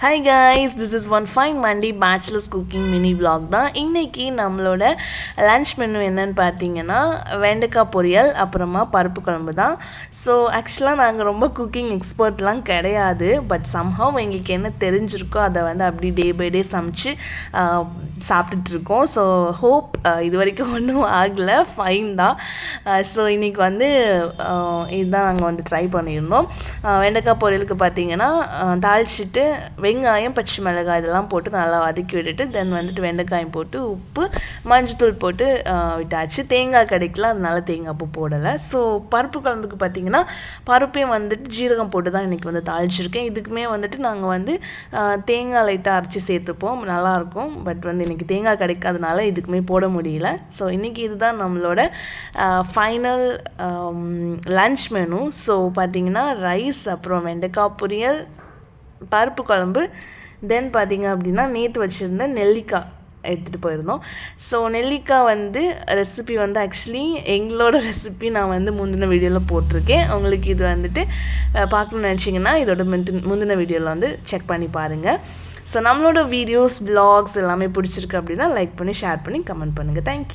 Hi guys, this is one fine Monday bachelor's cooking mini vlog தான். இன்னைக்கு நம்மளோட lunch menu என்னன்னு பார்த்தீங்கன்னா வெண்டைக்காய் பொரியல் அப்புறமா பருப்பு குழம்பு தான். ஸோ ஆக்சுவலாக நாங்கள் ரொம்ப குக்கிங் எக்ஸ்பர்ட்லாம் கிடையாது. பட் சம்ஹவ் எங்களுக்கு என்ன தெரிஞ்சிருக்கோ அதை வந்து அப்படி டே பை டே சமைச்சு சாப்பிட்டுட்ருக்கோம். ஸோ ஹோப் இது வரைக்கும் ஒன்றும் ஆகலை, ஃபைன் தான். ஸோ இன்றைக்கி வந்து இதுதான் நாங்கள் வந்து ட்ரை பண்ணியிருந்தோம். வெண்டைக்காய் பொரியலுக்கு பார்த்தீங்கன்னா தாளிச்சிட்டு வெங்காயம் பச்சை மிளகாய் இதெல்லாம் போட்டு நல்லா வதக்கி விட்டுட்டு தென் வந்துட்டு வெண்டைக்காயும் போட்டு உப்பு மஞ்சத்தூள் போட்டு விட்டாச்சு. தேங்காய் கிடைக்கல, அதனால தேங்காய் பூ போடலை. ஸோ பருப்பு குழம்புக்கு பார்த்திங்கன்னா பருப்பையும் வந்துட்டு ஜீரகம் போட்டு தான் இன்றைக்கி வந்து தாளிச்சிருக்கேன். இதுக்குமே வந்துட்டு நாங்கள் வந்து தேங்காய் லைட்டாக அரைச்சி சேர்த்துப்போம், நல்லாயிருக்கும். பட் வந்து இன்றைக்கி தேங்காய் கிடைக்காதனால இதுக்குமே போட முடியல. ஸோ இன்றைக்கி இதுதான் நம்மளோட ஃபைனல் லன்ச் மெனு. ஸோ பார்த்திங்கன்னா ரைஸ், அப்புறம் வெண்டைக்காய் பொரியல், பருப்பு குழம்பு, தென் பார்த்திங்க அப்படின்னா நேற்று வச்சுருந்த நெல்லிக்காய் எடுத்துகிட்டு போயிருந்தோம். ஸோ நெல்லிக்காய் வந்து ரெசிபி வந்து ஆக்சுவலி எங்களோட ரெசிபி நான் வந்து முந்தின வீடியோவில் போட்டிருக்கேன். உங்களுக்கு இது வந்துட்டு பார்க்கணுன்னு நினச்சிங்கன்னா இதோட முந்தின வீடியோவில் வந்து செக் பண்ணி பாருங்கள். ஸோ நம்மளோட வீடியோஸ், வ்ளாக்ஸ் எல்லாமே பிடிச்சிருக்கு அப்படின்னா லைக் பண்ணி ஷேர் பண்ணி கமெண்ட் பண்ணுங்கள். தேங்க்யூ.